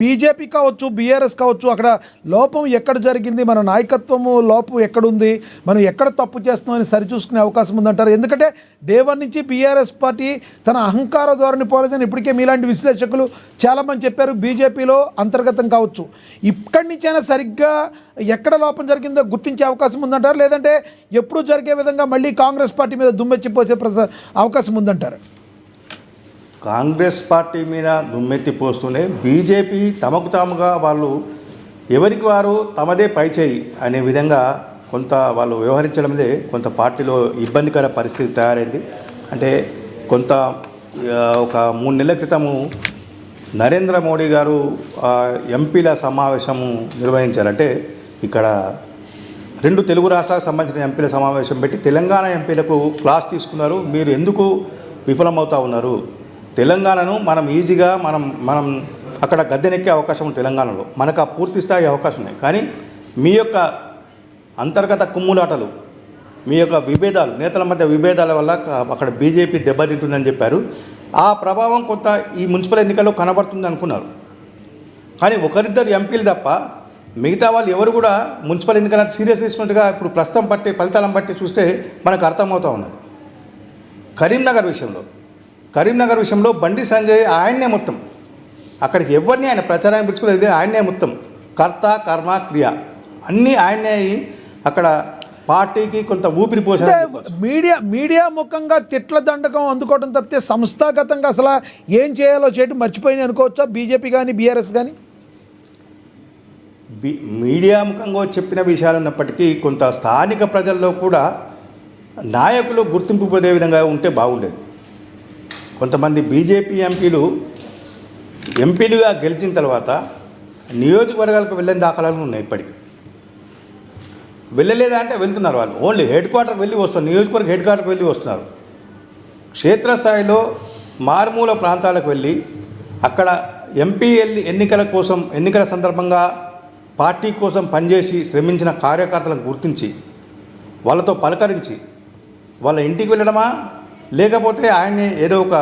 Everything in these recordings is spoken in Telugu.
బీజేపీ కావచ్చు, బీఆర్ఎస్ కావచ్చు, అక్కడ లోపం ఎక్కడ జరిగింది, మన నాయకత్వము లోపం ఎక్కడుంది, మనం ఎక్కడ తప్పు చేస్తున్నామని సరిచూసుకునే అవకాశం ఉందంటారు. ఎందుకంటే డే వన్ నుంచి బీఆర్ఎస్ పార్టీ తన అహంకార ధోరణి పోలేదని ఇప్పటికే మీలాంటి విశ్లేషకులు చాలామంది చెప్పారు. బీజేపీలో అంతర్గతం కావచ్చు, ఇక్కడి నుంచైనా సరిగ్గా ఎక్కడ లోపం జరిగిందో గుర్తించే అవకాశం ఉందంటారు, లేదంటే ఎప్పుడూ జరిగే విధంగా మళ్ళీ కాంగ్రెస్ పార్టీ మీద దుమ్మెచ్చిపోసే అవకాశం ఉందంటారు. కాంగ్రెస్ పార్టీ మీద దుమ్మెత్తిపోస్తూనే బీజేపీ తమకు తాముగా వాళ్ళు ఎవరికి వారు తమదే పైచేయి అనే విధంగా కొంత వాళ్ళు వ్యవహరించడమే కొంత పార్టీలో ఇబ్బందికర పరిస్థితి తయారైంది. అంటే కొంత ఒక 3 నెలల క్రితము నరేంద్ర మోడీ గారు ఎంపీల సమావేశము నిర్వహించారంటే ఇక్కడ 2 తెలుగు రాష్ట్రాలకు సంబంధించిన ఎంపీల సమావేశం పెట్టి తెలంగాణ ఎంపీలకు క్లాస్ తీసుకున్నారు. మీరు ఎందుకు విఫలమవుతూ ఉన్నారు, తెలంగాణను మనం ఈజీగా మనం అక్కడ గద్దెనెక్కే అవకాశం ఉంది, తెలంగాణలో మనకు ఆ పూర్తి స్థాయి అవకాశం ఉన్నాయి. కానీ మీ యొక్క అంతర్గత కుమ్ములాటలు, మీ యొక్క విభేదాలు, నేతల మధ్య విభేదాల వల్ల అక్కడ బీజేపీ దెబ్బతింటుందని చెప్పారు. ఆ ప్రభావం కొంత ఈ మున్సిపల్ ఎన్నికల్లో కనబడుతుంది అనుకున్నారు. కానీ ఒకరిద్దరు ఎంపీలు తప్ప మిగతా వాళ్ళు ఎవరు కూడా మున్సిపల్ ఎన్నికలను సీరియస్ తీసుకున్నట్టుగా ఇప్పుడు ప్రస్తుతం ఫలితాలను బట్టి చూస్తే మనకు అర్థమవుతూ ఉన్నది. కరీంనగర్ విషయంలో బండి సంజయ్ ఆయన్నే మొత్తం, అక్కడికి ఎవరిని ఆయన ప్రచారాన్ని పిలుచుకునేది ఆయన్నే మొత్తం, కర్త కర్మ క్రియ అన్నీ ఆయనే. అక్కడ పార్టీకి కొంత ఊపిరి పోసారు. మీడియా ముఖంగా తిట్ల దండకం అందుకోవడం తప్పితే సంస్థాగతంగా అసలు ఏం చేయాలో చేయడం మర్చిపోయింది అనుకోవచ్చా బీజేపీ కానీ బీఆర్ఎస్ కానీ? మీడియా ముఖంగా చెప్పిన విషయాలు ఉన్నప్పటికీ కొంత స్థానిక ప్రజల్లో కూడా నాయకులు గుర్తింపు పొందే విధంగా ఉంటే బాగుండేది. కొంతమంది బీజేపీ ఎంపీలుగా గెలిచిన తర్వాత నియోజకవర్గాలకు వెళ్ళని దాఖలాలు ఉన్నాయి. ఇప్పటికీ వెళ్ళలేదా అంటే వెళ్తున్నారు. వాళ్ళు ఓన్లీ హెడ్ క్వార్టర్కి వెళ్ళి వస్తున్నారు, నియోజకవర్గ హెడ్ క్వార్టర్కి వెళ్ళి వస్తున్నారు. క్షేత్రస్థాయిలో మారుమూల ప్రాంతాలకు వెళ్ళి అక్కడ ఎన్నికల సందర్భంగా పార్టీ కోసం పనిచేసి శ్రమించిన కార్యకర్తలను గుర్తించి వాళ్ళతో పలకరించి వాళ్ళ ఇంటికి వెళ్ళడమా, లేకపోతే ఆయన్ని ఏదో ఒక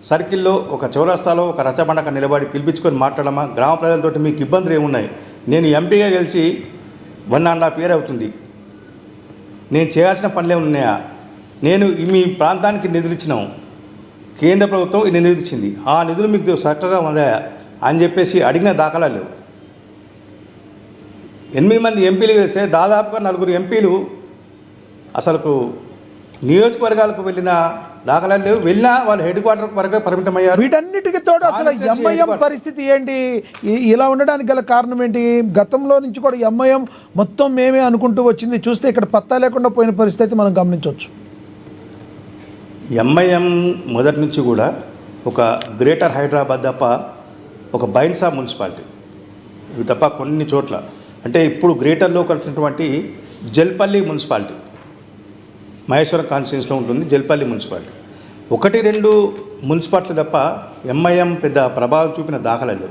సర్కిల్లో, ఒక చౌరస్తాలో, ఒక రచ్చబండక నిలబడి పిలిపించుకొని మాట్లాడమా, గ్రామ ప్రజలతోటి మీకు ఇబ్బందులు ఏమున్నాయి, నేను ఎంపీగా గెలిచి 1.5 years అవుతుంది, నేను చేయాల్సిన పనులు ఏమున్నాయా, నేను మీ ప్రాంతానికి నిధులు ఇచ్చినాం, కేంద్ర ప్రభుత్వం ఇన్ని నిధులు ఇచ్చింది, ఆ నిధులు మీకు చక్కగా ఉందాయా అని చెప్పేసి అడిగిన దాఖలాలు లేవు. 8 మంది ఎంపీలు గెలిస్తే దాదాపుగా 4 ఎంపీలు అసలుకు నియోజకవర్గాలకు వెళ్ళిన దాఖలాలు లేవు. వెళ్ళినా వాళ్ళు హెడ్ క్వార్టర్ వరకు పరిమితమయ్యారు. వీటన్నిటికీ తోడు అసలు ఎంఐఎం పరిస్థితి ఏంటి, ఇలా ఉండడానికి గల కారణం ఏంటి? గతంలో నుంచి కూడా ఎంఐఎం మొత్తం మేమే అనుకుంటూ వచ్చింది, చూస్తే ఇక్కడ పత్తా లేకుండా పోయిన పరిస్థితి మనం గమనించవచ్చు. ఎంఐఎం మొదటి నుంచి కూడా ఒక గ్రేటర్ హైదరాబాద్ తప్ప ఒక బైన్సా మున్సిపాలిటీ ఇవి తప్ప కొన్ని చోట్ల, అంటే ఇప్పుడు గ్రేటర్లో కలిసినటువంటి జల్పల్లి మున్సిపాలిటీ మహేశ్వరం కాన్స్టిట్యూన్సీలో ఉంటుంది. జల్పల్లి మున్సిపాలిటీ 1-2 మున్సిపాలిటీ తప్ప ఎంఐఎం పెద్ద ప్రభావం చూపిన దాఖలాలు.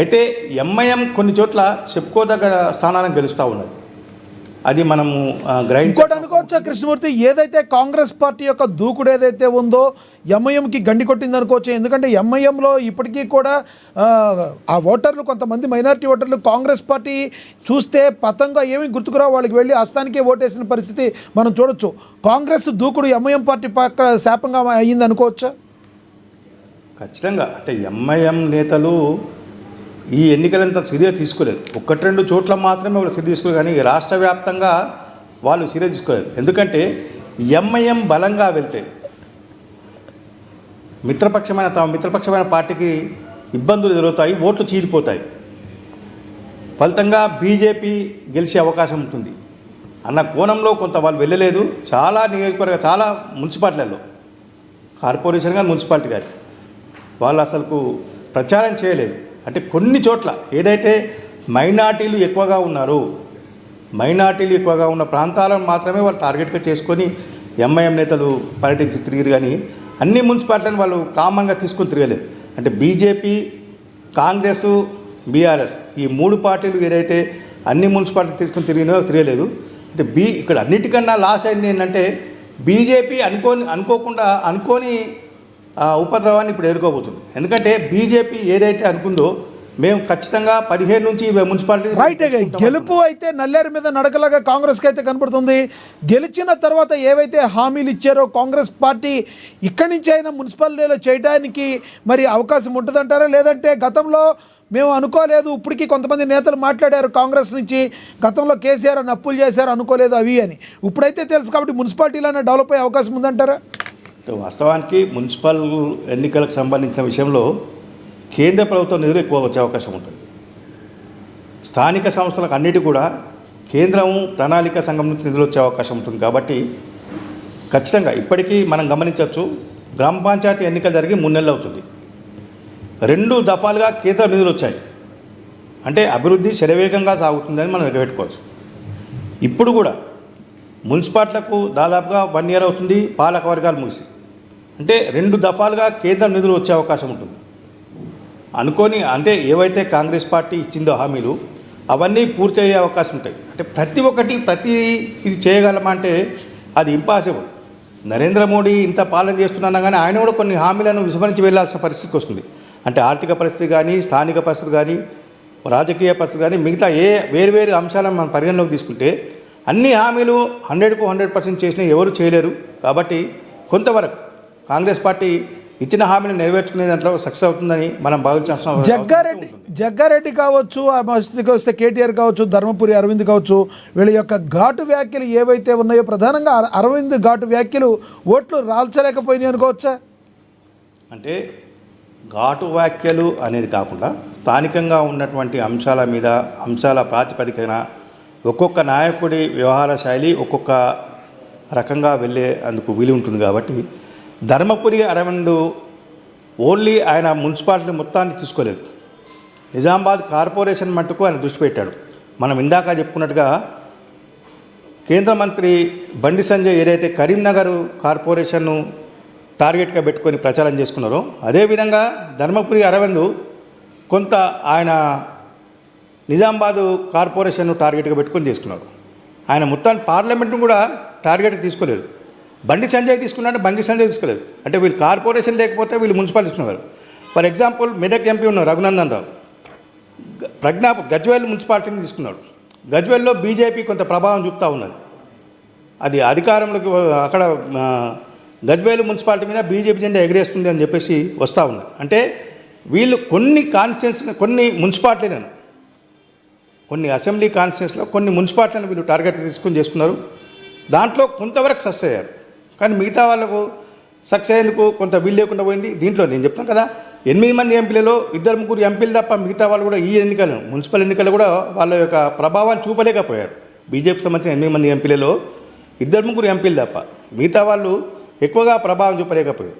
అయితే ఎంఐఎం కొన్ని చోట్ల చెప్పుకోదగ్గ స్థానాలను గెలుస్తూ ఉన్నది. అది మనము అనుకోవచ్చా కృష్ణమూర్తి? ఏదైతే కాంగ్రెస్ పార్టీ యొక్క దూకుడు ఏదైతే ఉందో ఎంఐఎంకి గండి కొట్టింది అనుకోవచ్చు. ఎందుకంటే ఎంఐఎంలో ఇప్పటికీ కూడా ఆ ఓటర్లు, కొంతమంది మైనారిటీ ఓటర్లు కాంగ్రెస్ పార్టీ చూస్తే పతంగా ఏమీ గుర్తుకురావు, వాళ్ళకి వెళ్ళి అస్తానికే ఓటేసిన పరిస్థితి మనం చూడొచ్చు. కాంగ్రెస్ దూకుడు ఎంఐఎం పార్టీ పక్క శాపంగా అయ్యింది అనుకోవచ్చా? ఖచ్చితంగా. అంటే ఎంఐఎం నేతలు ఈ ఎన్నికలంతా సీరియస్ తీసుకోలేదు. 1-2 చోట్ల మాత్రమే వాళ్ళు సీరియస్ తీసుకోలేదు, కానీ రాష్ట్ర వ్యాప్తంగా వాళ్ళు సీరియస్ తీసుకోలేదు. ఎందుకంటే ఎంఐఎం బలంగా వెళ్తే మిత్రపక్షమైన పార్టీకి ఇబ్బందులు ఎదురవుతాయి, ఓట్లు చీలిపోతాయి, ఫలితంగా బీజేపీ గెలిచే అవకాశం ఉంటుంది అన్న కోణంలో కొంత వాళ్ళు వెళ్ళలేదు. చాలా చాలా మున్సిపాలిటీలలో, కార్పొరేషన్ కానీ మున్సిపాలిటీ కానీ వాళ్ళు అసలుకు ప్రచారం చేయలేదు. అంటే కొన్ని చోట్ల ఏదైతే మైనార్టీలు ఎక్కువగా ఉన్న ప్రాంతాలను మాత్రమే వాళ్ళు టార్గెట్గా చేసుకొని ఎంఐఎం నేతలు పర్యటించి తిరిగారు. కానీ అన్ని మున్సిపాలిటీలను వాళ్ళు కామన్గా తీసుకొని తిరగలేదు. అంటే బీజేపీ, కాంగ్రెస్, బీఆర్ఎస్ ఈ 3 పార్టీలు ఏదైతే అన్ని మున్సిపాలిటీ తీసుకొని తిరగలేదు. అంటే ఇక్కడ అన్నిటికన్నా లాస్ అయింది ఏంటంటే బీజేపీ అనుకోని ఉపద్రవాన్ని ఇప్పుడు ఎదుర్కోబోతుంది. ఎందుకంటే బీజేపీ ఏదైతే అనుకుందో మేము ఖచ్చితంగా 15 నుంచి 20 మున్సిపాలిటీ రైట్. గెలుపు అయితే నల్లేరు మీద నడకలాగా కాంగ్రెస్కి అయితే కనపడుతుంది. గెలిచిన తర్వాత ఏవైతే హామీలు ఇచ్చారో కాంగ్రెస్ పార్టీ ఇక్కడి నుంచి అయినా మున్సిపాలిటీలో చేయడానికి మరి అవకాశం ఉంటుందంటారా? లేదంటే గతంలో మేము అనుకోలేదు, ఇప్పటికీ కొంతమంది నేతలు మాట్లాడారు కాంగ్రెస్ నుంచి, గతంలో కేసీఆర్ అని అప్పులు చేశారు అనుకోలేదు అవి అని, ఇప్పుడైతే తెలుసు కాబట్టి మున్సిపాలిటీలోనే డెవలప్ అయ్యే అవకాశం ఉందంటారా? వాస్తవానికి మున్సిపల్ ఎన్నికలకు సంబంధించిన విషయంలో కేంద్ర ప్రభుత్వం నిధులు ఎక్కువ వచ్చే అవకాశం ఉంటుంది. స్థానిక సంస్థలకు అన్నిటి కూడా కేంద్రం ప్రణాళిక సంఘం నుంచి నిధులు వచ్చే అవకాశం ఉంటుంది. కాబట్టి ఖచ్చితంగా ఇప్పటికీ మనం గమనించవచ్చు, గ్రామ పంచాయతీ ఎన్నికలు జరిగి 3 నెలలు అవుతుంది. 2 దఫాలుగా కేంద్ర నిధులు వచ్చాయి. అంటే అభివృద్ధి శరవేగంగా సాగుతుందని మనం ఎగబెట్టుకోవచ్చు. ఇప్పుడు కూడా మున్సిపాలిటీలకు దాదాపుగా 1 ఇయర్ అవుతుంది పాలక వర్గాలు ముగిసి. అంటే 2 దఫాలుగా కేంద్ర నిధులు వచ్చే అవకాశం ఉంటుంది. అనుకోని అంటే ఏవైతే కాంగ్రెస్ పార్టీ ఇచ్చిందో హామీలు అవన్నీ పూర్తి అయ్యే అవకాశం ఉంటాయి. అంటే ప్రతి ఇది చేయగలమంటే అది ఇంపాసిబుల్. నరేంద్ర మోడీ ఇంత పాలన చేస్తున్నా కానీ ఆయన కూడా కొన్ని హామీలను విస్మరించి వెళ్లాల్సిన పరిస్థితికి వస్తుంది. అంటే ఆర్థిక పరిస్థితి కానీ, స్థానిక పరిస్థితి కానీ, రాజకీయ పరిస్థితి కానీ, మిగతా వేరు అంశాలను మనం పరిగణలోకి తీసుకుంటే అన్ని హామీలు 100కు 100% చేసినా ఎవరు చేయలేరు. కాబట్టి కొంతవరకు కాంగ్రెస్ పార్టీ ఇచ్చిన హామీని నెరవేర్చుకునే దాంట్లో సక్సెస్ అవుతుందని మనం భావించాల్సిన. జగ్గారెడ్డి కావచ్చు, ఆ మస్తికి వస్తే కేటీఆర్ కావచ్చు, ధర్మపురి అరవింద్ కావచ్చు, వీళ్ళ యొక్క ఘాటు వ్యాఖ్యలు ఏవైతే ఉన్నాయో ప్రధానంగా అరవింద్ ఘాటు వ్యాఖ్యలు ఓట్లు రాల్చలేకపోయినాయి అనుకోవచ్చా? అంటే ఘాటు వ్యాఖ్యలు అనేది కాకుండా స్థానికంగా ఉన్నటువంటి అంశాల ప్రాతిపదికన ఒక్కొక్క నాయకుడి వ్యవహార శైలి ఒక్కొక్క రకంగా వెళ్ళే అందుకు వీలు ఉంటుంది. కాబట్టి ధర్మపురి అరవింద్ ఓన్లీ ఆయన మున్సిపాలిటీ మొత్తాన్ని తీసుకోలేదు, నిజామాబాద్ కార్పొరేషన్ మట్టుకు ఆయన దృష్టి పెట్టాడు. మనం ఇందాక చెప్పుకున్నట్టుగా కేంద్ర మంత్రి బండి సంజయ్ ఏదైతే కరీంనగర్ కార్పొరేషన్ను టార్గెట్గా పెట్టుకొని ప్రచారం చేసుకున్నారో అదేవిధంగా ధర్మపురి అరవింద్ కొంత ఆయన నిజామాబాద్ కార్పొరేషన్ను టార్గెట్గా పెట్టుకొని చేసుకున్నారు. ఆయన మొత్తాన్ని పార్లమెంట్ను కూడా టార్గెట్గా తీసుకోలేదు. బండి సంజయ్ తీసుకున్నాడు, బండి సంజయ్ తీసుకోలేదు. అంటే వీళ్ళు కార్పొరేషన్ లేకపోతే వీళ్ళు మున్సిపాలిటీ తీసుకున్నారు. ఫర్ ఎగ్జాంపుల్ మెదక్ ఎంపీ ఉన్నారు రఘునందన్ రావు, గజ్వేల్ మున్సిపాలిటీని తీసుకున్నాడు. గజ్వేల్లో బీజేపీ కొంత ప్రభావం చూపుతూ ఉన్నది. అది అధికారంలోకి అక్కడ గజ్వేల్ మున్సిపాలిటీ మీద బీజేపీ జెండా ఎగిరేస్తుంది అని చెప్పేసి వస్తూ ఉన్నది. అంటే వీళ్ళు కొన్ని మున్సిపాలిటీలను, కొన్ని అసెంబ్లీ కాన్స్టిట్యూన్సీలో కొన్ని మున్సిపాలిటీలను వీళ్ళు టార్గెట్ తీసుకొని చేసుకున్నారు. దాంట్లో కొంతవరకు సక్సెస్ అయ్యారు. కానీ మిగతా వాళ్ళకు సక్సెస్ అయ్యేందుకు కొంత వీలు లేకుండా పోయింది. దీంట్లో నేను చెప్తాను కదా, 8 మంది ఎంపీలలో 2-3 ఎంపీలు తప్ప మిగతా వాళ్ళు కూడా ఈ ఎన్నికలు మున్సిపల్ ఎన్నికలు కూడా వాళ్ళ యొక్క ప్రభావాన్ని చూపలేకపోయారు. బీజేపీకి సంబంధించిన 8 మంది ఎంపీలలో 2-3 ఎంపీలు తప్ప మిగతా వాళ్ళు ఎక్కువగా ప్రభావం చూపలేకపోయారు.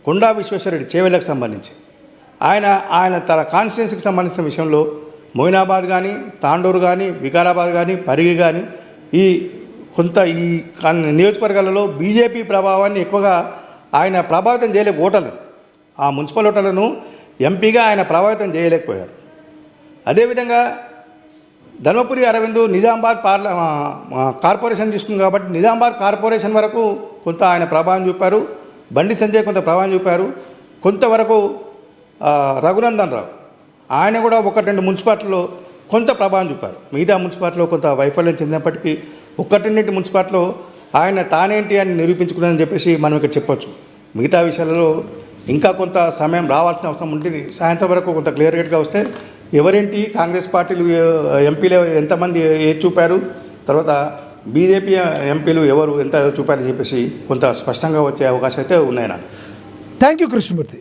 కొండా విశ్వేశ్వరరెడ్డి చేవెళ్ళకు సంబంధించి ఆయన తన కాన్స్టిట్యున్సీకి సంబంధించిన విషయంలో మొయినాబాద్ కానీ, తాండూరు కానీ, వికారాబాద్ కానీ, పరిగి కానీ ఈ నియోజకవర్గాలలో బీజేపీ ప్రభావాన్ని ఎక్కువగా ఆయన ప్రభావితం చేయలేక ఓటర్లు, ఆ మున్సిపల్ ఓటర్లను ఎంపీగా ఆయన ప్రభావితం చేయలేకపోయారు. అదేవిధంగా ధర్మపురి అరవింద్ నిజామాబాద్ కార్పొరేషన్ తీసుకుంది కాబట్టి నిజామాబాద్ కార్పొరేషన్ వరకు కొంత ఆయన ప్రభావం చూపారు. బండి సంజయ్ కొంత ప్రభావం చూపారు. కొంతవరకు రఘునందన్ రావు ఆయన కూడా 1-2 మున్సిపాలిటీలో కొంత ప్రభావం చూపారు. మిగతా మున్సిపాలిటీలో కొంత వైఫల్యం చెందినప్పటికీ 1-2 మున్సిపాలిటీలో ఆయన తానేంటి అని నిరూపించుకున్నారని చెప్పేసి మనం ఇక్కడ చెప్పొచ్చు. మిగతా విషయాలలో ఇంకా కొంత సమయం రావాల్సిన అవసరం ఉంటుంది. సాయంత్రం వరకు కొంత క్లియర్ కట్గా వస్తే ఎవరేంటి కాంగ్రెస్ పార్టీలు ఎంపీలు ఎంతమంది ఏది చూపారు, తర్వాత బీజేపీ ఎంపీలు ఎవరు ఎంత చూపారని చెప్పేసి కొంత స్పష్టంగా వచ్చే అవకాశం అయితే ఉన్నాయి. Thank you Krishnamurthy.